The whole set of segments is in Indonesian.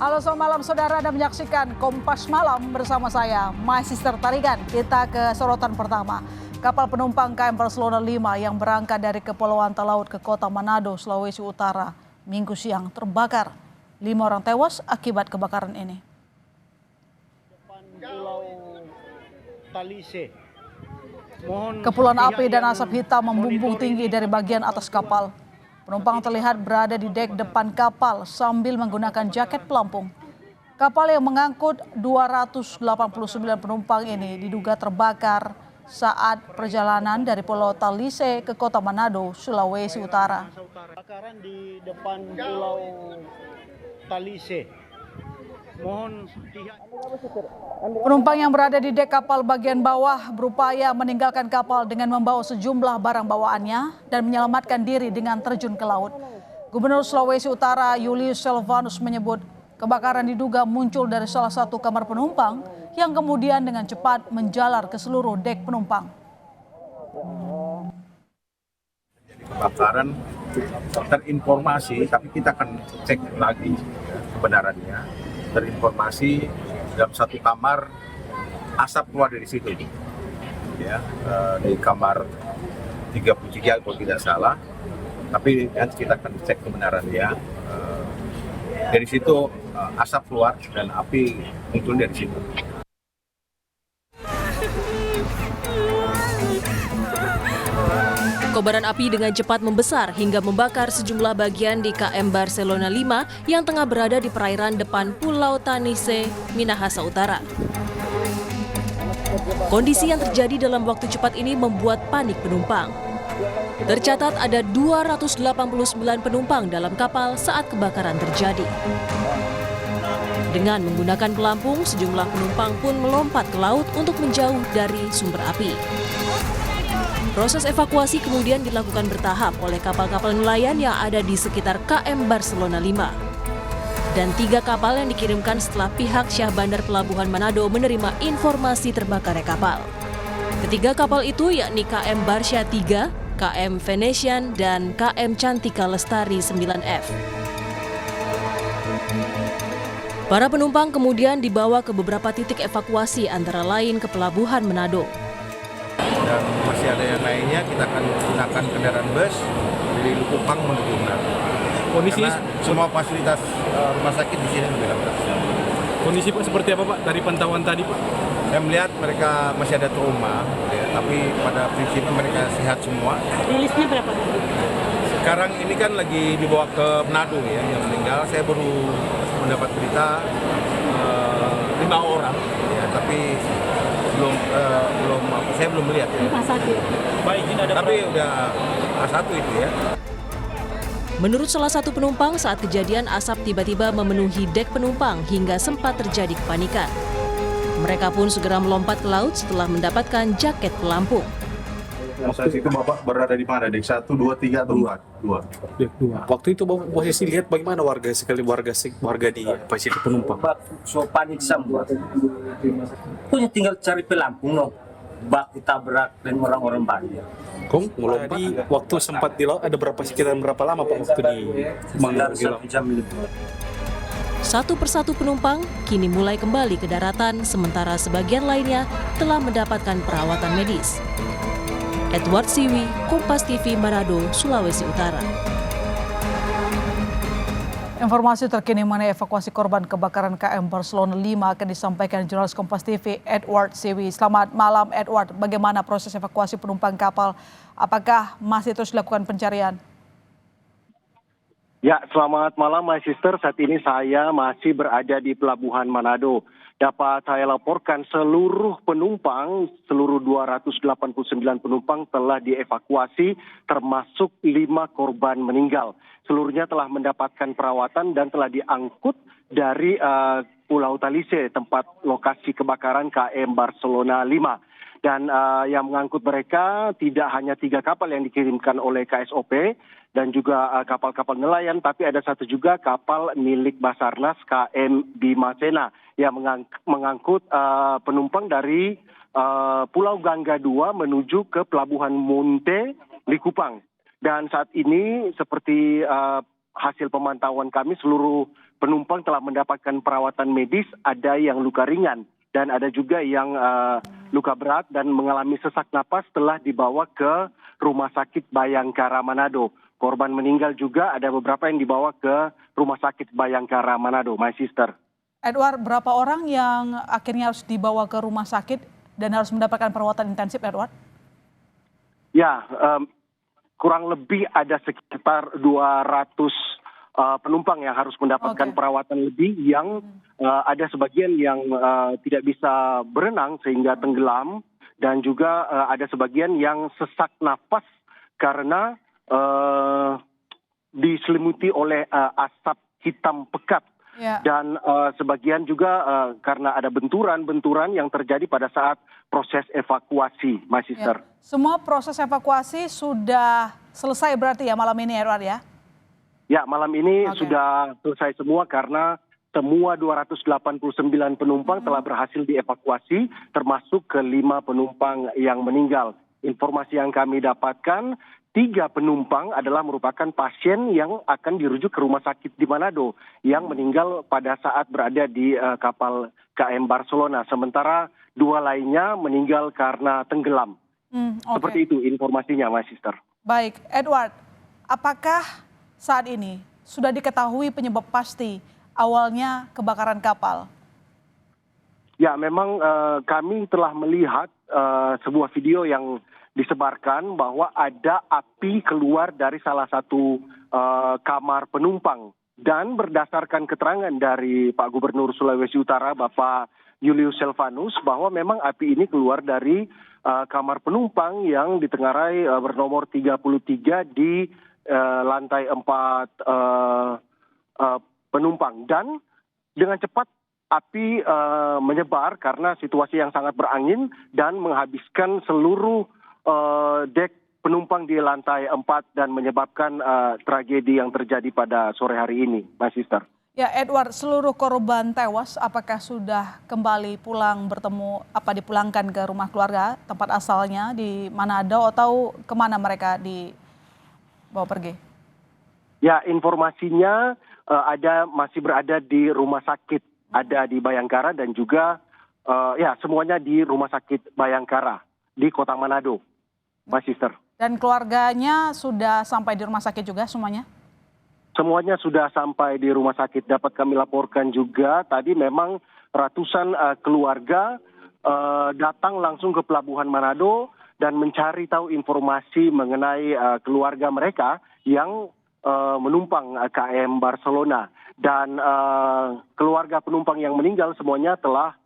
Halo, selamat malam saudara, Anda menyaksikan Kompas Malam bersama saya, My Sister Tarigan. Kita ke sorotan pertama. Kapal penumpang KM Barcelona 5 yang berangkat dari Kepulauan Talaut ke kota Manado, Sulawesi Utara, Minggu siang terbakar. 5 orang tewas akibat kebakaran ini. Kepulan api dan asap hitam membumbung tinggi dari bagian atas kapal. Penumpang terlihat berada di dek depan kapal sambil menggunakan jaket pelampung. Kapal yang mengangkut 289 penumpang ini diduga terbakar saat perjalanan dari Pulau Talise ke kota Manado, Sulawesi Utara. Kebakaran di depan Pulau Talise. Penumpang yang berada di dek kapal bagian bawah berupaya meninggalkan kapal dengan membawa sejumlah barang bawaannya dan menyelamatkan diri dengan terjun ke laut. Gubernur Sulawesi Utara Julius Selvanus menyebut kebakaran diduga muncul dari salah satu kamar penumpang yang kemudian dengan cepat menjalar ke seluruh dek penumpang. Kebakaran terinformasi, tapi kita akan cek lagi kebenarannya. Terinformasi dalam satu kamar asap keluar dari situ, ya, di kamar 33 kalau tidak salah. Tapi nanti kita akan cek kebenarannya. Dari situ asap keluar dan api muncul dari situ. Kobaran api dengan cepat membesar hingga membakar sejumlah bagian di KM Barcelona 5 yang tengah berada di perairan depan Pulau Tanise, Minahasa Utara. Kondisi yang terjadi dalam waktu cepat ini membuat panik penumpang. Tercatat ada 289 penumpang dalam kapal saat kebakaran terjadi. Dengan menggunakan pelampung, sejumlah penumpang pun melompat ke laut untuk menjauh dari sumber api. Proses evakuasi kemudian dilakukan bertahap oleh kapal-kapal nelayan yang ada di sekitar KM Barcelona 5. Dan 3 kapal yang dikirimkan setelah pihak Syah Bandar Pelabuhan Manado menerima informasi terbakarnya kapal. Ketiga kapal itu yakni KM Barsha 3, KM Venetian, dan KM Cantika Lestari 9F. Para penumpang kemudian dibawa ke beberapa titik evakuasi antara lain ke Pelabuhan Manado. Dan masih ada yang lainnya, kita akan gunakan kendaraan bus dari Lukupang menuju Manado. Kondisi karena semua fasilitas rumah sakit di sini sudah lengkap. Kondisi Pak seperti apa Pak dari pantauan tadi Pak? Saya melihat mereka masih ada trauma, ya, tapi pada prinsipnya mereka sehat semua. Rilisnya berapa? Sekarang ini kan lagi dibawa ke Manado ya, yang meninggal. Saya baru mendapat berita 5 orang, ya, tapi saya belum melihat ya. Baik, ini ada tapi udah A1 itu ya. Menurut salah satu penumpang, saat kejadian asap tiba-tiba memenuhi dek penumpang hingga sempat terjadi kepanikan. Mereka pun segera melompat ke laut setelah mendapatkan jaket pelampung. Saat itu Bapak berada di mana? Dek 1, 2, 3 atau 2? Dek 2. Waktu itu Bapak posisi lihat bagaimana warga di posisi penumpang? So panik semua. Punya tinggal cari pelampung no. Baku tabrak dan orang-orang banyak. Kong melompat. Waktu sempat di laut ada sekitar berapa lama Pak waktu di Sekitar 1 jam lebih. Satu persatu penumpang kini mulai kembali ke daratan, sementara sebagian lainnya telah mendapatkan perawatan medis. Edward Siwi, Kompas TV Manado, Sulawesi Utara. Informasi terkini mengenai evakuasi korban kebakaran KM Barcelona 5 akan disampaikan jurnalis Kompas TV Edward Siwi. Selamat malam Edward, bagaimana proses evakuasi penumpang kapal? Apakah masih terus dilakukan pencarian? Ya, selamat malam My Sister. Saat ini saya masih berada di Pelabuhan Manado. Dapat saya laporkan seluruh penumpang, seluruh 289 penumpang telah dievakuasi, termasuk 5 korban meninggal. Seluruhnya telah mendapatkan perawatan dan telah diangkut dari Pulau Talise, tempat lokasi kebakaran KM Barcelona 5. Dan yang mengangkut mereka tidak hanya 3 kapal yang dikirimkan oleh KSOP dan juga kapal-kapal nelayan, tapi ada satu juga kapal milik Basarnas KM Bima-Sena yang mengangkut penumpang dari Pulau Gangga 2 menuju ke Pelabuhan Munte, Likupang. Dan saat ini seperti hasil pemantauan kami, seluruh penumpang telah mendapatkan perawatan medis, ada yang luka ringan dan ada juga yang luka berat dan mengalami sesak napas telah dibawa ke Rumah Sakit Bayangkara Manado. Korban meninggal juga ada beberapa yang dibawa ke Rumah Sakit Bayangkara Manado, my sister. Edward, berapa orang yang akhirnya harus dibawa ke rumah sakit dan harus mendapatkan perawatan intensif, Edward? Ya, kurang lebih ada sekitar 200 penumpang yang harus mendapatkan perawatan lebih, yang ada sebagian yang tidak bisa berenang sehingga tenggelam, dan juga ada sebagian yang sesak napas karena diselimuti oleh asap hitam pekat. Dan sebagian juga karena ada benturan-benturan yang terjadi pada saat proses evakuasi, my sister. Semua proses evakuasi sudah selesai berarti ya malam ini, Edward ya? Ya, malam ini sudah selesai semua karena semua 289 penumpang telah berhasil dievakuasi, termasuk ke 5 penumpang yang meninggal. Informasi yang kami dapatkan, 3 penumpang adalah merupakan pasien yang akan dirujuk ke rumah sakit di Manado yang meninggal pada saat berada di kapal KM Barcelona. Sementara 2 lainnya meninggal karena tenggelam. Seperti itu informasinya, my sister. Baik, Edward, apakah saat ini sudah diketahui penyebab pasti awalnya kebakaran kapal? Ya, memang kami telah melihat sebuah video yang disebarkan bahwa ada api keluar dari salah satu kamar penumpang. Dan berdasarkan keterangan dari Pak Gubernur Sulawesi Utara, Bapak Julius Silvanus, bahwa memang api ini keluar dari kamar penumpang yang ditengarai bernomor 33 di lantai 4 penumpang. Dan dengan cepat api menyebar karena situasi yang sangat berangin dan menghabiskan seluruh dek penumpang di lantai 4 dan menyebabkan tragedi yang terjadi pada sore hari ini, my sister. Ya, Edward, seluruh korban tewas apakah sudah kembali pulang dipulangkan ke rumah keluarga tempat asalnya di Manado atau kemana mereka dibawa pergi? Ya, informasinya masih berada di rumah sakit, ada di Bayangkara dan juga semuanya di rumah sakit Bayangkara di Kota Manado, my sister. Dan keluarganya sudah sampai di rumah sakit juga semuanya? Semuanya sudah sampai di rumah sakit. Dapat kami laporkan juga tadi memang ratusan keluarga datang langsung ke Pelabuhan Manado dan mencari tahu informasi mengenai keluarga mereka yang menumpang KM Barcelona. Dan keluarga penumpang yang meninggal semuanya telah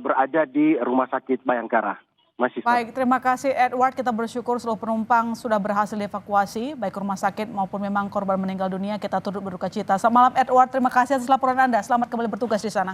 berada di rumah sakit Bayangkara. Baik, terima kasih Edward. Kita bersyukur seluruh penumpang sudah berhasil dievakuasi, baik rumah sakit maupun memang korban meninggal dunia. Kita turut berduka cita. Selamat malam Edward, terima kasih atas laporan Anda. Selamat kembali bertugas di sana.